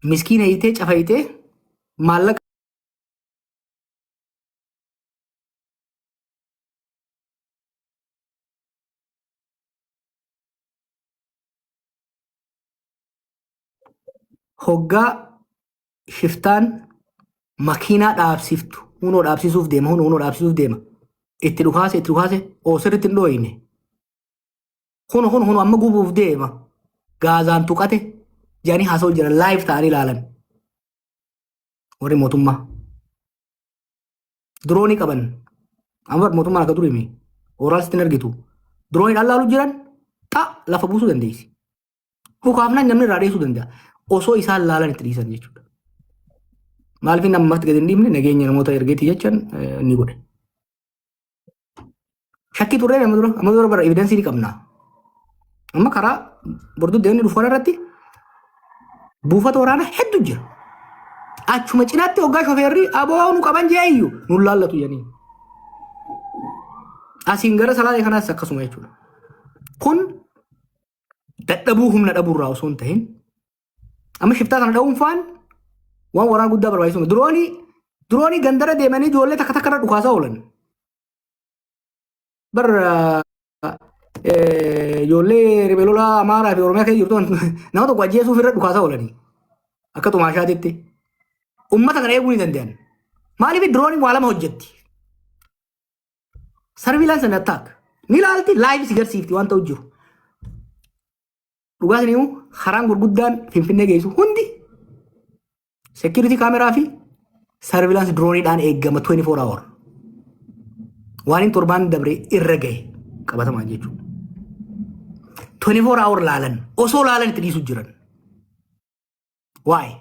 miskiina hiitee cafayitee maallaqa hoggaa shiftaan makiinaa dhaabsiftu hunoo dhaabsisuuf deema hunoo dhaabsisuuf deema itti dhukaase oosirritti hin dhooyine hun amma gubuuf deema gaazaan tuqate jedhanii haasa'u jiran laayif ta'anii ilaalan warri mootummaa diroonii qaban amma mootummaan akka durimi oraalsitti hin argitu diroonii dhallaalu jiran lafa buusuu dandeessi dhukaafnaan namni irraa dheessuu danda'a osoo isaan laalan itti dhiisan jechuudha. Maaliif inni ammatti gadi hin dhiibne nageenya namoota ergeetii jechaan ni godhe. Shakkii turree amma dura bara evidensii ni qabna. Amma karaa borduu deemni dhufu irratti buufata waraanaa hedduu jira. Achuma cinaatti hoggaa shofeerri aboo nu qaban jeeyyu nun laallatu jedhanii. Asiin gara salaalee kanaas akkasuma jechuudha. Kun dadhabuu humna dhabuurraa osoo hin ta'in amma shiftaa kana dha'uunfaan waan waraana guddaa barbaachisuma. Diroonii gandara deemanii ijoollee takka irra dhukaasaa oolan. Bara ijoollee ribeelolaa Amaaraa fi Oromiyaa keessa jirtu nama tokko ajjeesuuf irra dhukaasaa oolanii akka xumaashaatitti uummata kana eeguu ni danda'an. Maaliif dirooniin waa lama hojjetti? Sarviilaansi and attack ni ilaalti laayif si garsiifti waan ta'u jiru. Dhugaatiin immoo karaan gurguddaan Finfinnee geessu hundi security kaameraa fi sarviilaansi dirooniidhaan eegama 24 hour. Waan hin torbaan dabre irra gahe qabatamaa jechuudha. 24 hour laalan osoo laalan itti dhiisu jiran. Waa'ee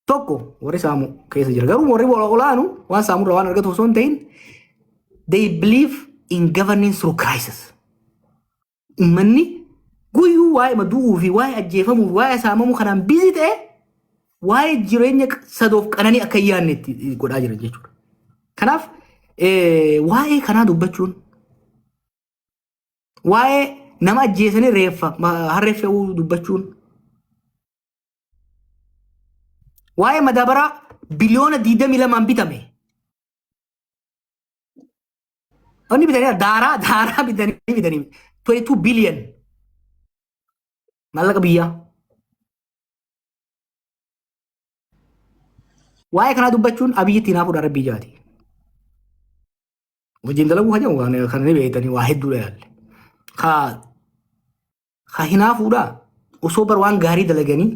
tokko warri saamu keessa jira garuu warri olaanu waan saamurra waan argatu osoo hin ta'in they believe in governing through crisis. Uummanni guyyuu waa'ee madu'uu fi waa'ee ajjeefamuu waa'ee saamamuu kanaan bizi ta'e waa'ee jireenya sadoof qananii akka yaadne itti godhaa jiran jechuudha. Kanaaf waa'ee kanaa dubbachuun waa'ee nama ajjeesanii reeffa harreeffa'uu dubbachuun waa'ee madaabaraa biliyoona 22 bitame. Oni bitanii daaraa bitanii 22 billion maallaqa biyyaa. Waa'ee kanaa dubbachuun abiyyitti hinaafuudha rabbii jaati. Wajjin dalaguu hajamu kan inni beekanii waa hedduudha yaalle. Ka hinaafuudha osoo bar waan gaarii dalaganii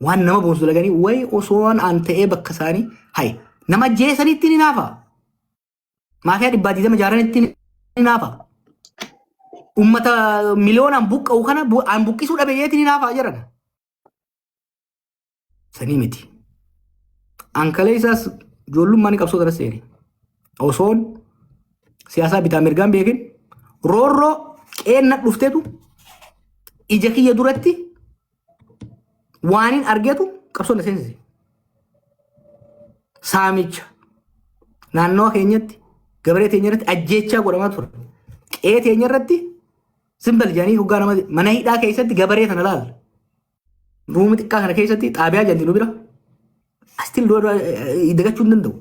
waan nama boonsu dalaganii wayi osoo waan aan ta'ee bakka isaanii hay nama jeesanitti ni naafa. Maafiyaa dhibbaa 20 jaaranitti ni naafa. Uummata miliyoonaan buqqa'u kana aan buqqisuu dhabeeyyeetti ni naafa jiran. Sanii miti. Ankalee isaas ijoollummaan qabsoo dara seeni. Osoon siyaasaa bitaa mirgaan beekin roorroo qeenna dhufteetu ija kiyya duratti waanin argeetu qabsoo na seensise. Saamicha naannoo keenyatti gabaree teenya irratti ajjeechaa godhamaa ture. Qe'ee teenya irratti simbal jedhanii hoggaa nama mana hidhaa keessatti gabaree sana laal. Ruumi xiqqaa kana keessatti xaabiyaa jalti nu bira astiin dagachuu hin danda'u.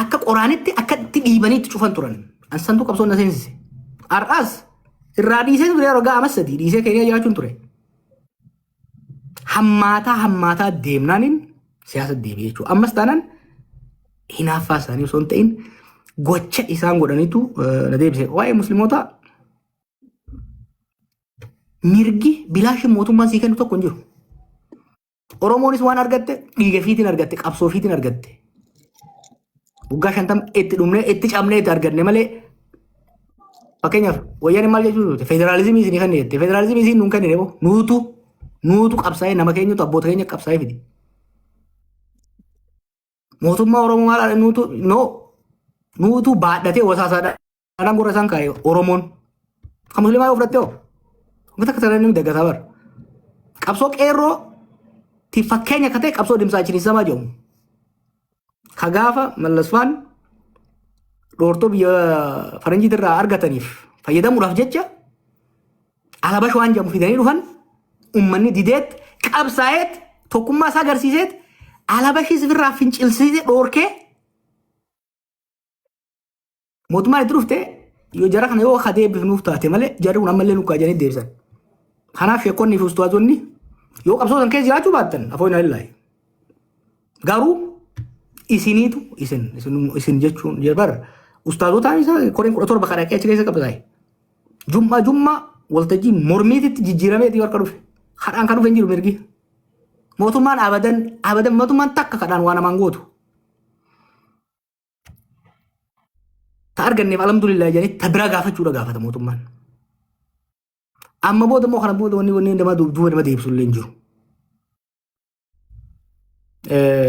Akka qoraanitti akka itti dhiibanii itti cufan turan. Ansantuu qabsoon na seensise. Har'aas irraa dhiisee ture rogaa amas sadii dhiisee keenya jiraachuun ture. Hammaataa deemnaaniin siyaasa deebi'ee jechuudha. Ammas taanaan hinaaffaa isaanii osoo hin ta'in gocha isaan godhaniitu na deebise. Waa'ee musliimotaa mirgi bilaashin mootummaan sii kennu tokko hin jiru. Oromoonis waan argatte dhiiga fiitiin argatte qabsoo fiitiin argatte. Waggaa 50 itti dhumnee itti cabnee itti arganne malee fakkeenyaaf wayyaanni maal jechuudha federaalizimii isin kan jette federaalizimii isin nuun kennine nuutu qabsaa'ee nama keenyatu abboota keenya qabsaa'ee fide. Mootummaa Oromoo maal nuutu baadhatee wasaasaadhaan gurra isaan kaa'e Oromoon kan musliimaa yoo fudhatte hoo ummata akka sarara namni daggataa bara. Qabsoo qeerroo ti fakkeenya akka ta'e qabsoo dimsaa chiniisamaa jedhamu. Ka gaafa mallasfaan dhoortoo biyya faranjiitirraa argataniif fayyadamuudhaaf jecha alabash waan jedhamu fidanii dhufan ummanni dideet qabsaa'eet tokkummaa isaa agarsiiseet alabashii sifirraa fincilsiisee dhoorkee mootummaan itti dhufte yoo jara kana yoo kadee bifnuuf taate malee jarri kun ammallee nukaa jedhanii deebisan. Kanaaf sheekonni fi ustaazonni yoo qabsootan keessa jiraachuu baattan afoo hin illaahi. Garuu isiniitu isin jechuun jarbar ustaazotaan isa koreen 17 kadhaqee achi keessa qabsaa'e. Jummaa waltajjii mormiititti jijjiirameetii warqa dhufe. Kadhaan kan dhufe hin jiru mirgi. Mootummaan abadan mootummaan takka kadhaan waan namaan gootu. Ta arganneef alhamdulillah jedhanii ta bira gaafachuudha gaafata mootummaan. Amma booda immoo kana booda wanni nama deebisu illee hin jiru.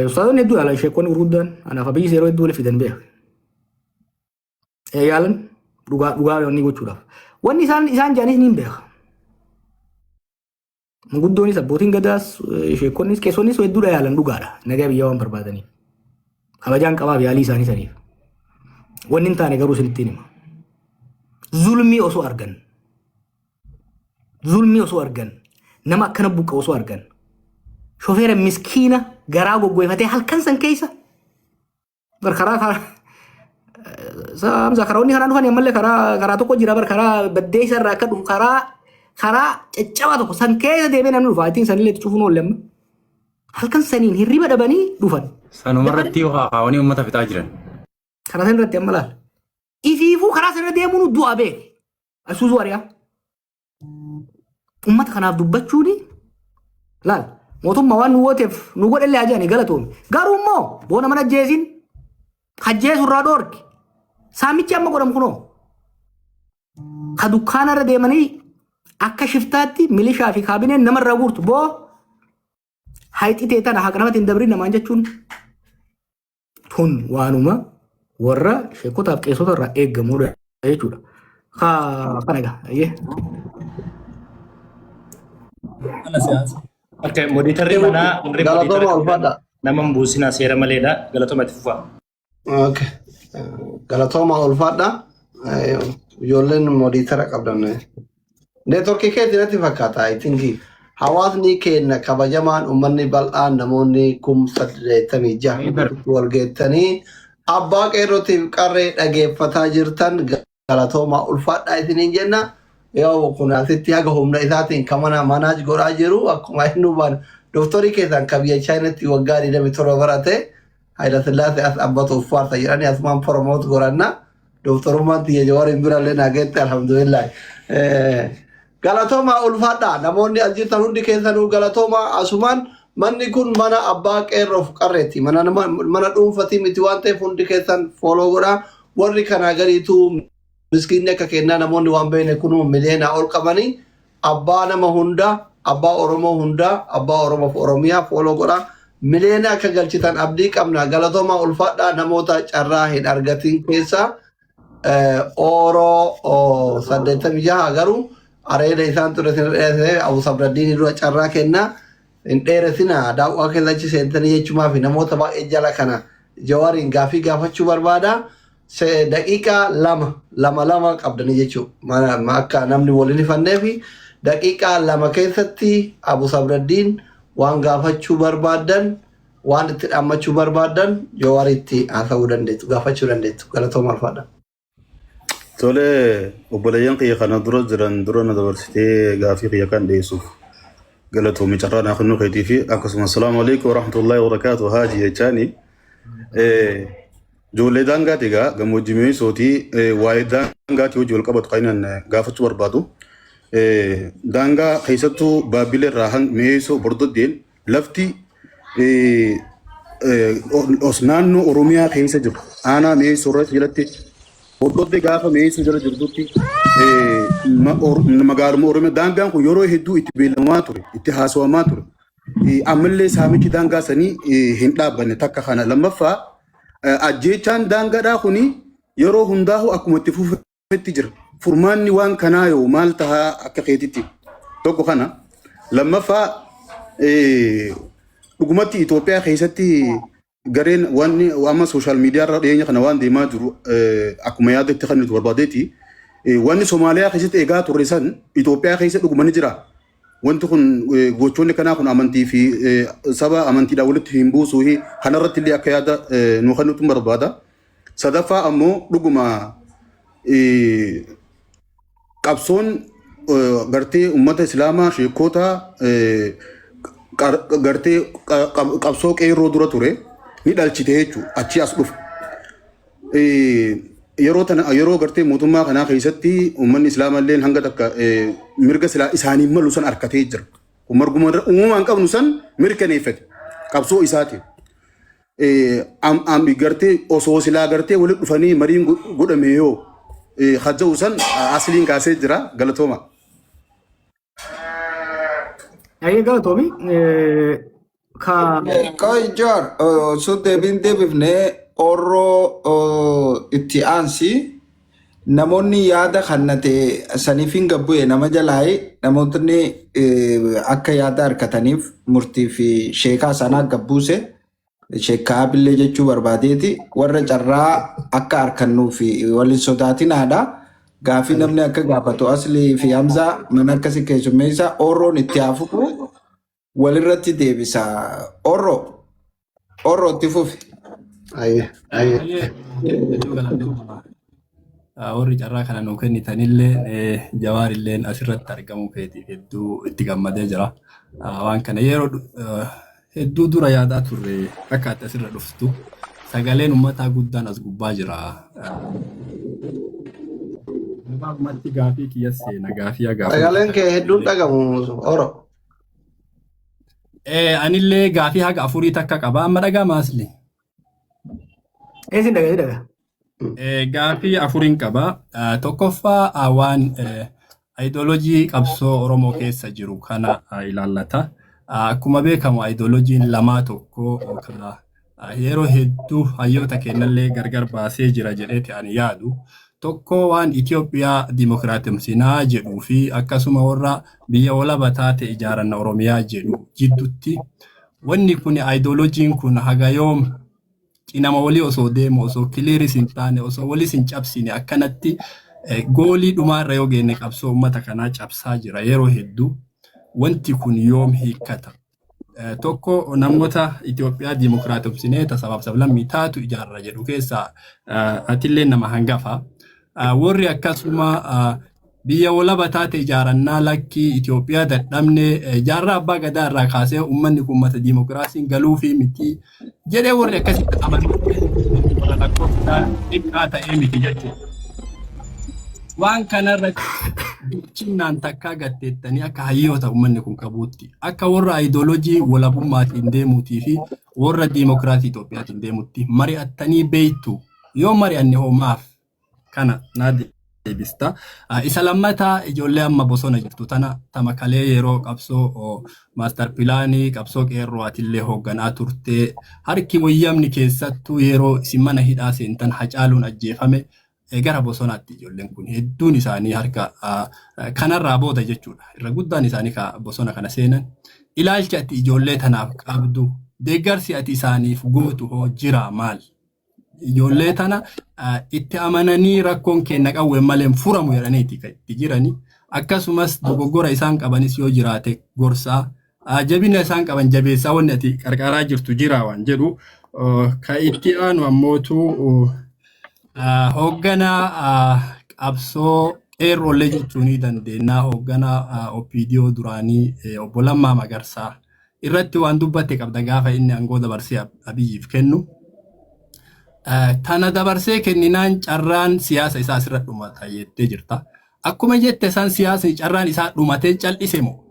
Ustaazonni hedduu yaalan sheekonni gurguddaan anaaf abiyyi yeroo hedduu waliif fidan beeka. Yaalan dhugaa wanni gochuudhaaf. Wanni isaan jaanis ni beeka. Manguddoonis abbootiin gadaas sheekonnis keessonnis hedduudha yaalan dhugaadha. Nagaa biyyaa waan barbaadaniif. Kabajaan qabaaf yaalii isaanii saniif. Wanni hin taane garuu isinitti hima. Zulmii osoo argan. Zulmii osoo argan. Nama akkana buqqa osoo argan. Shofeera miskiina garaa goggoifatee halkan san keessa. Karaa karoonni kanaan dhufan ammallee karaa tokko jira karaa baddee isa irraa akka dhufu karaa caccabaa tokko san keessa deemee namni dhufa. Ittiin sanillee itti cufuun oolle amma. Halkan saniin hirriba dhabanii dhufan. Sanuma irratti haawanii uummata fixaa jiran. Karaa san irratti amma laal. Ifiifuu karaa san irra deemuun du'a beeke. Asuusu ari'a. Uummata kanaaf dubbachuuni laal. Mootummaa waan nu gooteef nu godhallee ajaan galatoomi. Garuu immoo boona mana ajjeesin ajjeesu irraa dhoorki. Saamichi amma godhamu kunoo. Ka dukkaana irra deemanii akka shiftaatti milishaa fi kaabineen namarraa guurtu boo hayxitee tana haqa namatti hin dabrin namaan jechuun tun waanuma warra sheekotaaf qeessota irraa eeggamudha jechuudha. Kana egaa ayyee. Oke, monitorri mana nama mbusina seera maleedha galatoma itti fufaa. Oke. Galatoma ulfaadha. Ijoolleen monitora qabdan. Neetworkii keetti natti fakkaata. I think hawaasni keenya kabajamaan uummanni bal'aan namoonni 86 wal geettanii abbaa qeerrootiif qarree dhageeffataa jirtan galatoma ulfaadha isiniin jenna. Yoo kun asitti haga humna isaatiin kamana manaaj godhaa jiru akkuma inni hubaan dooktarii keessan ka biyya chaayinaatti waggaa 27 barate Haayila Sillaasee as abbatuuf faarsa jedhanii asumaan promoot godhanna dooktarummaan xiyya jawaariin birallee naageetti alhamdulillah. Galatoomaa ulfaadha namoonni as jirtan hundi keessanuu galatoomaa asumaan manni kun mana abbaa qeerroof qarreetti mana dhuunfatii miti waan ta'eef hundi keessan fooloo godhaa warri kanaa galiituu miskiinni akka kennaa namoonni waan beekne kun miliyoona ol qabanii abbaa nama hunda abbaa oromoo hunda abbaa oromoof oromiyaa fooloo godhaa miliyoona akka galchitan abdii qabna galatoomaa ulfaadhaa namoota carraa hin argatin keessa Oro 86 garuu areeda isaan ture sin Abu Sabraddiin dura carraa kennaa hin dheeresina daawwaa keessachi seentanii jechumaa fi namoota baay'ee jala kana Jawaariin gaafii gaafachuu barbaada. Daqiiqaa lama qabdanii jechuudha. Akka namni waliin ifannee fi daqiiqaa lama keessatti Abu Sabraddiin waan gaafachuu barbaadan waan itti dhaammachuu barbaadan Jawaariitti haasa'uu dandeettu gaafachuu dandeettu galatooma ulfaadha. Tole obboleeyyan kiyya kana dura jiran dura na dabarsitee gaafii kiyya kan dhiyeessuuf galatoomi carraa naa kennuu keetii fi akkasumas assalaamu alaikum warahmatullaahi wabarakaatuh haaji jechaani. Ijoollee daangaati egaa gammoojjii mi'eessootii waa'ee daangaatii hojii wal qabatu kan gaafachuu barbaadu. Daangaa keessattuu baabbilee irraa mi'eessoo bordoddeen lafti naannoo Oromiyaa keessa jiru aanaa mi'eessoo irratti jalatti bordoddee gaafa mi'eessoo jala jirtutti magaaluma Oromiyaa daangaan kun yeroo hedduu itti beellamaa ture itti haasawamaa ture. Ammallee saamichi daangaa sanii hin dhaabbanne takka kana lammaffaa ajjechaan daangaadhaa kuni yeroo hundaa'u akkuma itti fufetti jira. Furmaanni waan kanaa yoo maal tahaa akka keetitti tokko kana lammaffaa dhugumatti Itoophiyaa keessatti gareen waan amma sooshaal miidiyaa irra dhiyeenya kana waan deemaa jiru akkuma yaadatti kan nuti barbaadeeti wanni Somaaliyaa keessatti eegaa turre san Itoophiyaa keessa dhuguma ni jira. wanti kun gochoonni kanaa kun amantii fi saba amantiidhaan walitti hin buusuu kanarratti illee akka yaada nu kennutu barbaada. Sadaffaa ammoo dhuguma qabsoon gartee uummata islaamaa sheekota gartee qabsoo qeerroo dura ture ni dhalchite jechuudha achi as dhufa. Yeroo gartee mootummaa kanaa keessatti uummanni islaamaa illee hanga takka mirga silaa isaanii malu san harkatee jira. Uumamaan qabnu san mirkaneeffate qabsoo isaatiin. Ambi gartee osoo silaa gartee walitti dhufanii mariin godhame yoo hajja'u san asliin kaasee jira galatooma. Ayyee galatoomi. Koi Jar, so deebifnee orroo itti aansi namoonni yaada kannate saniif hin gabbu'e nama jalaayi namoonni akka yaada harkataniif murtii fi sheekaa sanaa gabbuuse sheekaa billee jechuu barbaadeeti warra carraa akka harkannuu fi waliin sodaatinaadha. Gaafii namni akka gaafatu Aslii fi Hamzaa mana akkasii keessummeessa orroon itti haafuku walirratti deebisa. Orroo itti fufi. Warri carraa kana nuu kennitanillee Jawaarilleen asirratti argamu feetii hedduu itti gammadee jira. Waan kana yeroo hedduu dura yaadaa turre akka ati asirra dhuftu sagaleen uummataa guddaan as gubbaa jira. Matti gaafii kiyya seena gaafii gaafii. Sagaleen kee hedduun dhagamu Oroo. Anillee gaafii haga afurii takka qaba amma dhagama Asli. Eesin dhagaa. Gaafii afuriin qaba. Tokkoffaa waan ideoloojii qabsoo Oromoo keessa jiru kana ilaallata. Akkuma beekamu ideoloojiin lamaa tokko yeroo hedduu hayyoota kennallee gargar baasee jira jedheeti ani yaadu. Tokko waan Itoophiyaa dimokiraatimsinaa jedhuu fi akkasuma warra biyya walaba taate ijaaranna Oromiyaa jedhu jidduutti wanni kun ideoloojiin kun haga yoom cinama walii osoo deemu osoo kiliiris hin taane osoo walis hin cabsine akkanatti goolii dhumaarra yoo geenne qabsoo uummata kanaa cabsaa jira yeroo hedduu wanti kun yoom hiikkata. Tokko namoota Itoophiyaa dimokiraatimsinee tasabaaf sablammii taatu ijaarra jedhu keessaa atillee nama hangafa. Warri akkasuma biyya walaba taate ijaarannaa lakkii Itoophiyaa dadhabne jaarraa abbaa gadaa irraa kaasee uummanni kun uummata dimokiraasiin galuu fi miti jedhee warri akkasitti amanuu lakkoofsaan xiqqaa ta'ee miti jechuudha. Waan kanarratti cinnaan takkaa gatteettanii akka hayyoota uummanni kun qabuutti akka warra ideoloojii walabummaatiin deemuutii fi warra dimokiraasii Itoophiyaatiin deemuutti mari'attanii beektu yoo mari'anne hoo maaf kana naa deebista. Isa lammataa ijoollee amma bosona jirtu tama kalee yeroo qabsoo maaster pilaanii qabsoo qeerrootillee hoogganaa turte harki wayyamni keessattuu yeroo isin mana hidhaa seentan Hacaaluun ajjeefame gara bosonaatti ijoolleen kun hedduun isaanii harka kanarraa booda jechuudha. Irra guddaan isaanii bosona kana seenan ilaalcha ati ijoollee tanaaf qabdu deeggarsi ati isaaniif gootu hoo jira maal? Ijoollee tana itti amananii rakkoon kenna qawween malee furamu jedhanii itti jirani. Akkasumas dogoggora isaan qabanis yoo jiraate gorsaa jabina isaan qaban jabeessaa wanni ati qarqaraa jirtu jira waan jedhu ka itti aanu ammootu hoogganaa qabsoo qeerroolee jechuun ni dandeenya. Hoogganaa OPDO duraanii obbo Lammaa Magarsaa irratti waan dubbatte qabda gaafa inni aangoo dabarsee Abiyyiif kennu. Tana dabarsee kenninaan carraan siyaasa isaa asirra dhumata jettee jirta. Akkuma jette san siyaasni carraan isaa dhumatee cal'ise moo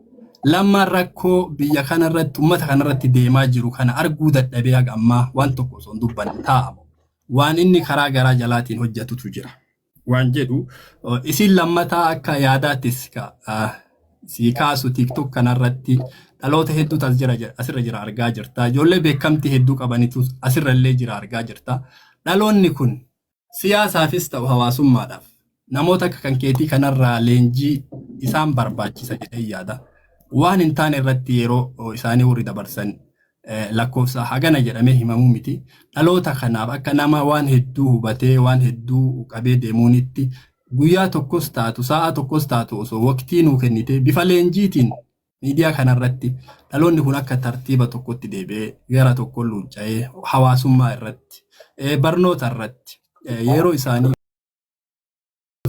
Lammaan rakkoo biyya kanarratti uummata kanarratti deemaa jiru kana arguu dadhabee haga ammaa waan tokko osoo hin dubbanne taa'amu. Waan inni karaa garaa jalaatiin hojjetutu jira. Waan jedhu isin lammataa akka yaadaattis si kaasu TikTok kanarratti dhaloota hedduutu asirra jira argaa jirta. Ijoollee beekamtii hedduu qabanitu asirra illee jira argaa jirta. Dhaloonni kun siyaasaafis ta'u hawaasummaadhaaf namoota akka kan keetii kanarraa leenjii isaan barbaachisa jedhee yaada. Waan hin taane irratti yeroo isaanii warri dabarsan lakkoofsa hagana jedhamee himamuu miti. Dhaloota kanaaf akka nama waan hedduu hubatee waan hedduu qabee deemuunitti guyyaa tokkos taatu sa'a tokkos taatu osoo waqtii nuu kennite bifa leenjiitiin miidiyaa kanarratti dhaloonni kun akka tartiiba tokkotti deebi'ee gara tokkoon luunca'ee hawaasummaa irratti barnoota irratti yeroo isaanii